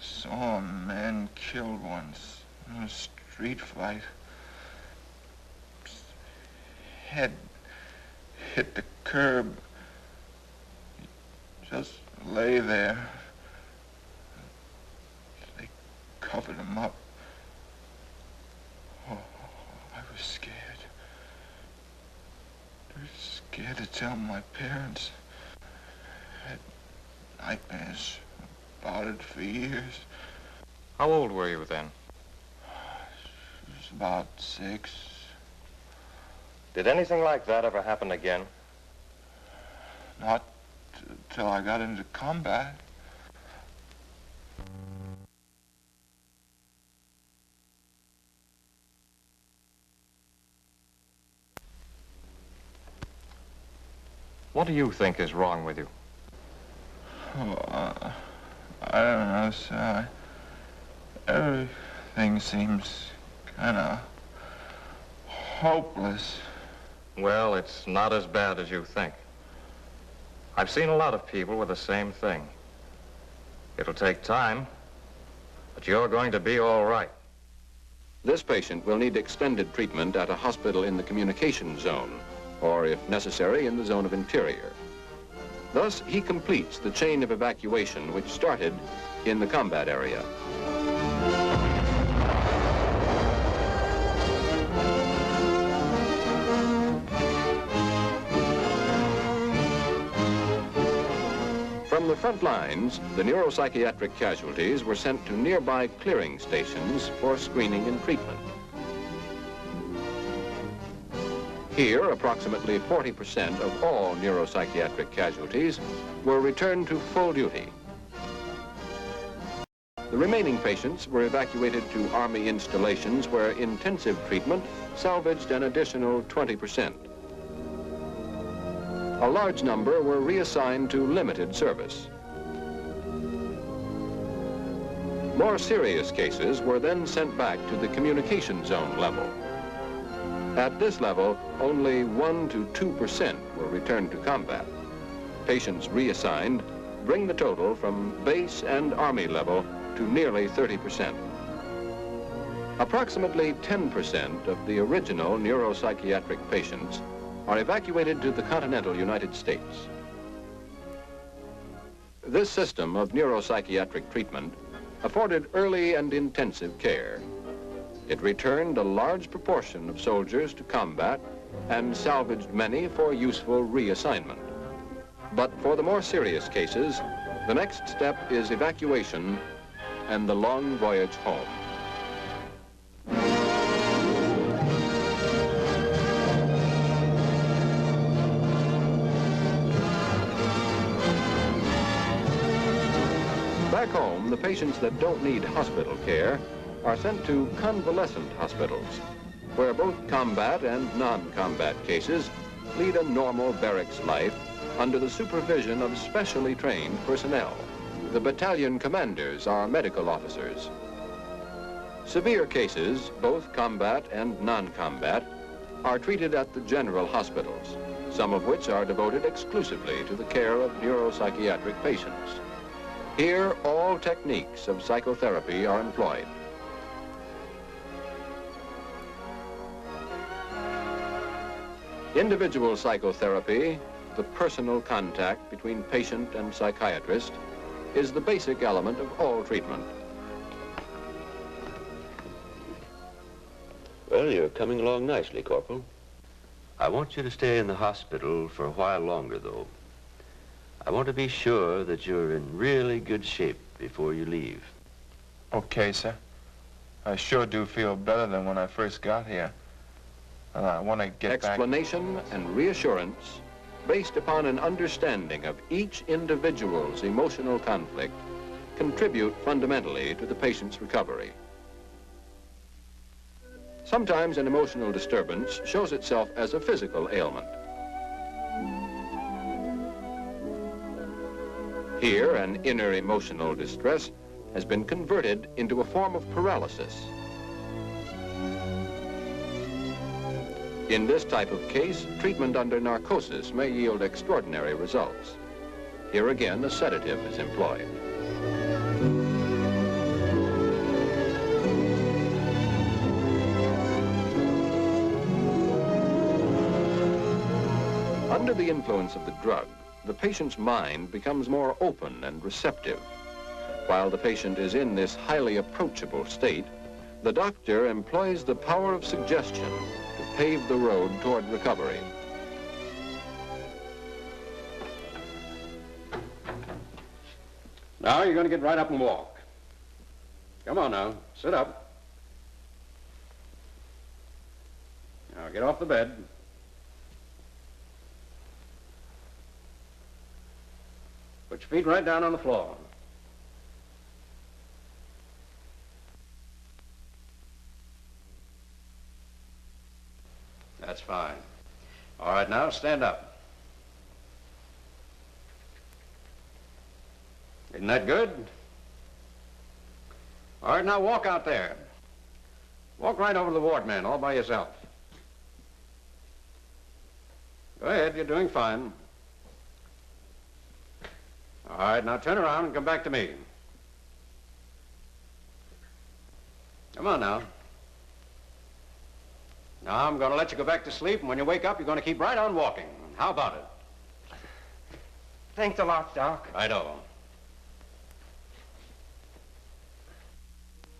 Speaker 10: saw a man killed once in a street fight. Head hit the curb. He just lay there. They covered him up. Oh, I was scared. I was scared to tell my parents. I had nightmares about it for years.
Speaker 12: How old were you then?
Speaker 10: It was about 6.
Speaker 12: Did anything like that ever happen again?
Speaker 10: Not till I got into combat.
Speaker 12: What do you think is wrong with you?
Speaker 10: Oh, I don't know, sir. Everything seems kind of hopeless.
Speaker 12: Well, it's not as bad as you think. I've seen a lot of people with the same thing. It'll take time, but you're going to be all right.
Speaker 1: This patient will need extended treatment at a hospital in the communication zone, or if necessary, in the zone of interior. Thus, he completes the chain of evacuation which started in the combat area. From the front lines, the neuropsychiatric casualties were sent to nearby clearing stations for screening and treatment. Here, approximately 40% of all neuropsychiatric casualties were returned to full duty. The remaining patients were evacuated to Army installations where intensive treatment salvaged an additional 20%. A large number were reassigned to limited service. More serious cases were then sent back to the communication zone level. At this level, only 1 to 2% will return to combat. Patients reassigned bring the total from base and Army level to nearly 30%. Approximately 10% of the original neuropsychiatric patients are evacuated to the continental United States. This system of neuropsychiatric treatment afforded early and intensive care. It returned a large proportion of soldiers to combat and salvaged many for useful reassignment. But for the more serious cases, the next step is evacuation and the long voyage home. Back home, the patients that don't need hospital care are sent to convalescent hospitals, where both combat and non-combat cases lead a normal barracks life under the supervision of specially trained personnel. The battalion commanders are medical officers. Severe cases, both combat and non-combat, are treated at the general hospitals, some of which are devoted exclusively to the care of neuropsychiatric patients. Here, all techniques of psychotherapy are employed. Individual psychotherapy, the personal contact between patient and psychiatrist, is the basic element of all treatment.
Speaker 15: Well, you're coming along nicely, Corporal. I want you to stay in the hospital for a while longer, though. I want to be sure that you're in really good shape before you leave.
Speaker 10: Okay, sir. I sure do feel better than when I first got here. And I want to get back.
Speaker 1: Explanation and reassurance based upon an understanding of each individual's emotional conflict contribute fundamentally to the patient's recovery. Sometimes an emotional disturbance shows itself as a physical ailment. Here, an inner emotional distress has been converted into a form of paralysis. In this type of case, treatment under narcosis may yield extraordinary results. Here again, a sedative is employed. Under the influence of the drug, the patient's mind becomes more open and receptive. While the patient is in this highly approachable state, the doctor employs the power of suggestion to pave the road toward recovery.
Speaker 5: Now you're going to get right up and walk. Come on now, sit up. Now get off the bed. Put your feet right down on the floor. That's fine. All right, now stand up. Isn't that good? All right, now walk out there. Walk right over to the ward man all by yourself. Go ahead, you're doing fine. All right, now turn around and come back to me. Come on now. Now I'm going to let you go back to sleep, and when you wake up, you're going to keep right on walking. How about it?
Speaker 9: Thanks a lot, Doc.
Speaker 1: Righto.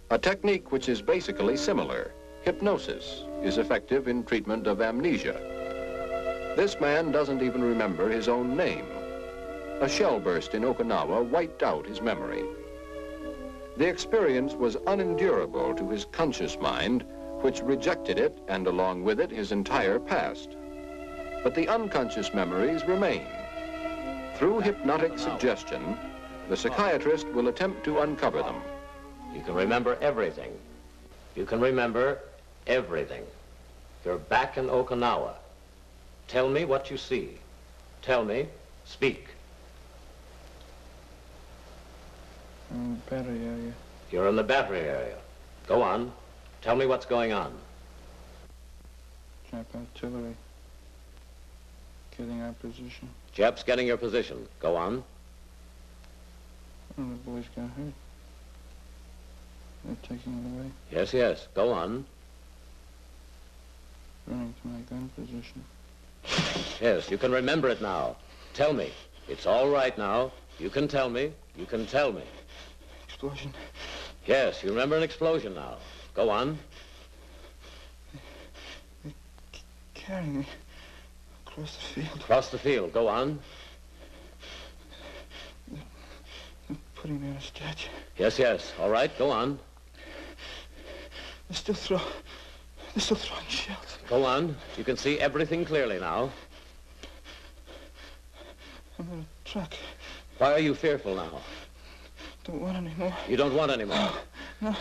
Speaker 1: A technique which is basically similar, hypnosis, is effective in treatment of amnesia. This man doesn't even remember his own name. A shell burst in Okinawa wiped out his memory. The experience was unendurable to his conscious mind, which rejected it, and along with it, his entire past. But the unconscious memories remain. Through hypnotic suggestion, the psychiatrist will attempt to uncover them.
Speaker 16: You can remember everything. You can remember everything. You're back in Okinawa. Tell me what you see. Tell me, speak.
Speaker 10: Battery area.
Speaker 16: You're in the battery area. Go on. Tell me what's going on.
Speaker 14: Jap artillery. Getting our position.
Speaker 16: Japs getting your position. Go on.
Speaker 14: Oh, the boys got hurt. They're taking it away.
Speaker 16: Yes, yes. Go on.
Speaker 14: Running to my gun position.
Speaker 16: Yes, you can remember it now. Tell me. It's all right now. You can tell me. You can tell me.
Speaker 14: Explosion.
Speaker 16: Yes, you remember an explosion now. Go on.
Speaker 14: They're carrying me across the field.
Speaker 16: Across the field. Go on.
Speaker 14: They're putting me on a stretcher.
Speaker 16: Yes, yes. All right. Go on.
Speaker 14: They're still throwing shells.
Speaker 16: Go on. You can see everything clearly now.
Speaker 14: I'm in a truck.
Speaker 16: Why are you fearful now?
Speaker 14: Don't want any more.
Speaker 16: You don't want any more.
Speaker 14: No.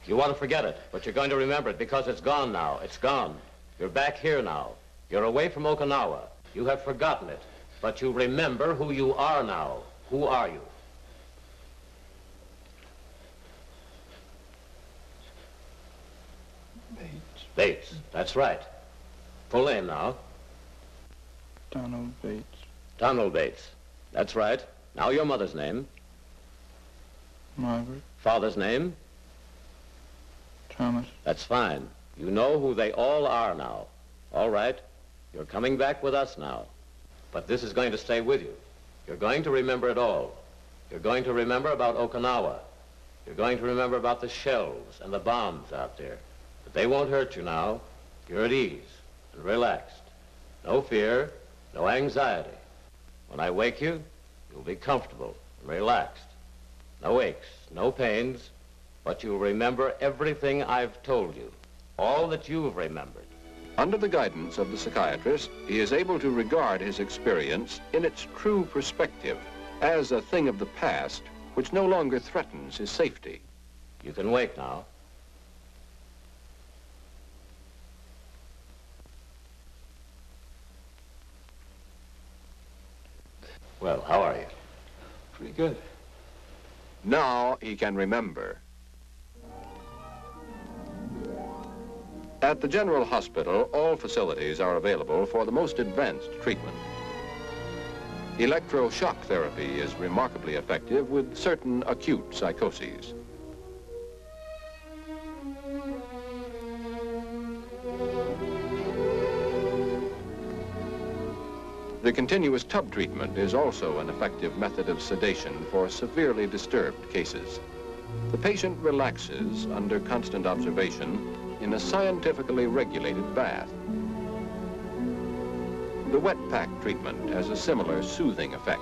Speaker 16: You want to forget it, but you're going to remember it because it's gone now. It's gone. You're back here now. You're away from Okinawa. You have forgotten it, but you remember who you are now. Who are you?
Speaker 14: Bates.
Speaker 16: Bates. That's right. Full name now.
Speaker 14: Donald Bates.
Speaker 16: Donald Bates. That's right. Now your mother's name.
Speaker 14: Margaret.
Speaker 16: Father's name.
Speaker 14: Thomas.
Speaker 16: That's fine. You know who they all are now. All right. You're coming back with us now. But this is going to stay with you. You're going to remember it all. You're going to remember about Okinawa. You're going to remember about the shells and the bombs out there. But they won't hurt you now. You're at ease and relaxed. No fear, no anxiety. When I wake you, you'll be comfortable and relaxed. No aches, no pains, but you'll remember everything I've told you. All that you've remembered.
Speaker 1: Under the guidance of the psychiatrist, he is able to regard his experience in its true perspective as a thing of the past which no longer threatens his safety.
Speaker 16: You can wake now. Well, how are you?
Speaker 14: Pretty good.
Speaker 1: Now he can remember. At the General Hospital, all facilities are available for the most advanced treatment. Electroshock therapy is remarkably effective with certain acute psychoses. The continuous tub treatment is also an effective method of sedation for severely disturbed cases. The patient relaxes under constant observation in a scientifically regulated bath. The wet pack treatment has a similar soothing effect.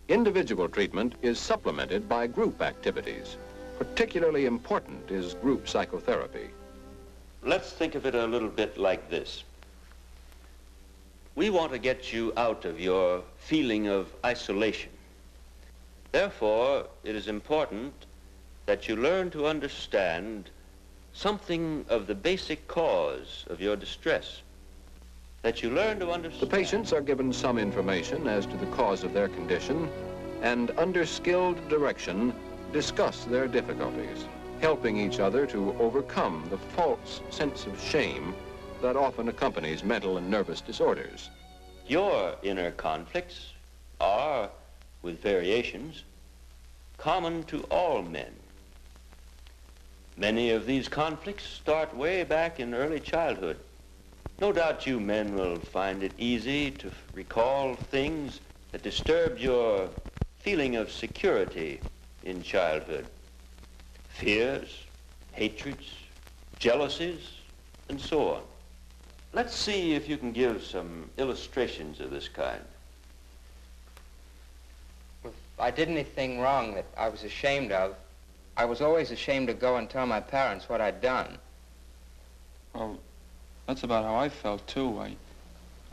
Speaker 1: Individual treatment is supplemented by group activities. Particularly important is group psychotherapy.
Speaker 15: Let's think of it a little bit like this. We want to get you out of your feeling of isolation. Therefore, it is important that you learn to understand something of the basic cause of your distress. That you learn to understand.
Speaker 1: The patients are given some information as to the cause of their condition and under skilled direction discuss their difficulties, helping each other to overcome the false sense of shame that often accompanies mental and nervous disorders.
Speaker 15: Your inner conflicts are, with variations, common to all men. Many of these conflicts start way back in early childhood. No doubt you men will find it easy to recall things that disturbed your feeling of security in childhood. Fears, hatreds, jealousies, and so on. Let's see if you can give some illustrations of this kind.
Speaker 14: Well, if I did anything wrong that I was ashamed of, I was always ashamed to go and tell my parents what I'd done.
Speaker 17: Well, that's about how I felt, too.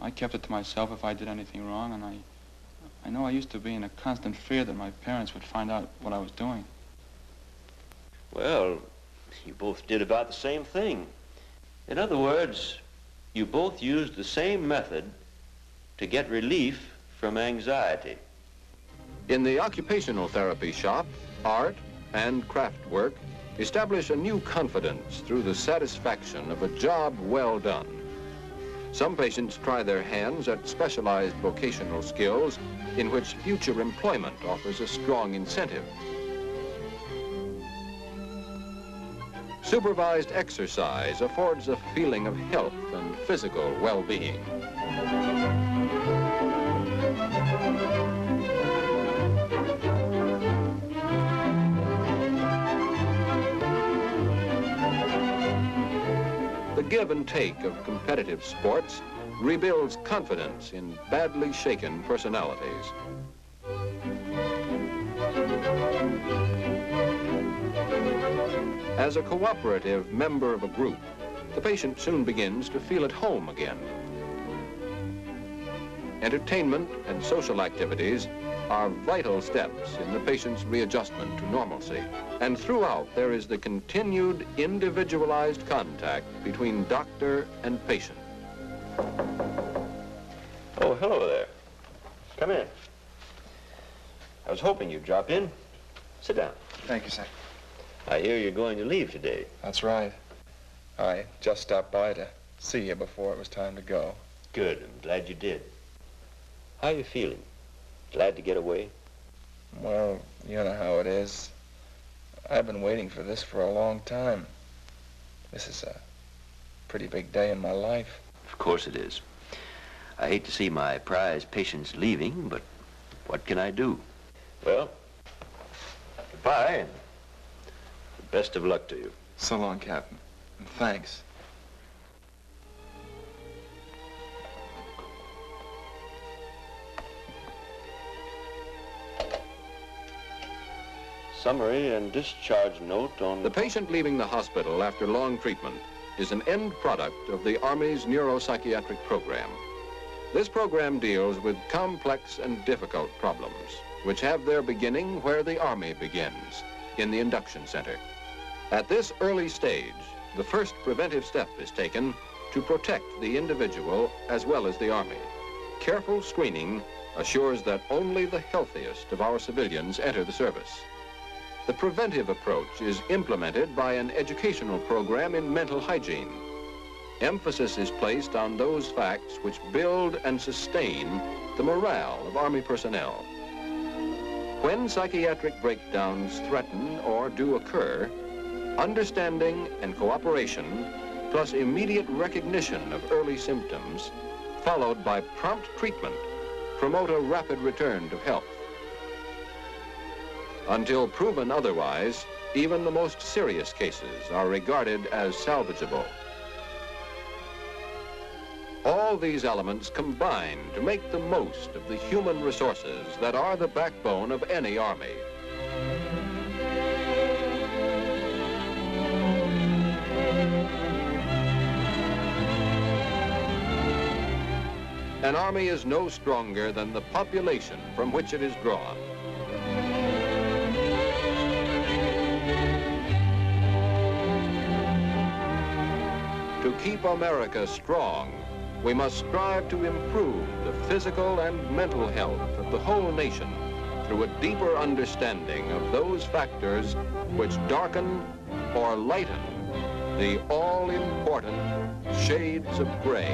Speaker 17: I kept it to myself if I did anything wrong, and I know I used to be in a constant fear that my parents would find out what I was doing.
Speaker 15: Well, you both did about the same thing. In other words, you both used the same method to get relief from anxiety.
Speaker 1: In the occupational therapy shop, art and craft work establish a new confidence through the satisfaction of a job well done. Some patients try their hands at specialized vocational skills in which future employment offers a strong incentive. Supervised exercise affords a feeling of health and physical well-being. The give and take of competitive sports rebuilds confidence in badly shaken personalities. As a cooperative member of a group, the patient soon begins to feel at home again. Entertainment and social activities are vital steps in the patient's readjustment to normalcy. And throughout, there is the continued individualized contact between doctor and patient.
Speaker 15: Oh, hello there. Come in. I was hoping you'd drop in. Sit down.
Speaker 18: Thank you, sir.
Speaker 15: I hear you're going to leave today.
Speaker 18: That's right. I just stopped by to see you before it was time to go.
Speaker 15: Good. I'm glad you did. How are you feeling? Glad to get away?
Speaker 18: Well, you know how it is. I've been waiting for this for a long time. This is a pretty big day in my life.
Speaker 15: Of course it is. I hate to see my prized patients leaving, but what can I do? Well, goodbye, and best of luck to you.
Speaker 18: So long, Captain. And thanks.
Speaker 15: Summary and discharge note on...
Speaker 1: The patient leaving the hospital after long treatment is an end product of the Army's neuropsychiatric program. This program deals with complex and difficult problems, which have their beginning where the Army begins, in the induction center. At this early stage, the first preventive step is taken to protect the individual as well as the Army. Careful screening assures that only the healthiest of our civilians enter the service. The preventive approach is implemented by an educational program in mental hygiene. Emphasis is placed on those facts which build and sustain the morale of Army personnel. When psychiatric breakdowns threaten or do occur, understanding and cooperation, plus immediate recognition of early symptoms, followed by prompt treatment, promote a rapid return to health. Until proven otherwise, even the most serious cases are regarded as salvageable. All these elements combine to make the most of the human resources that are the backbone of any army. An army is no stronger than the population from which it is drawn. To keep America strong, we must strive to improve the physical and mental health of the whole nation through a deeper understanding of those factors which darken or lighten the all-important shades of gray.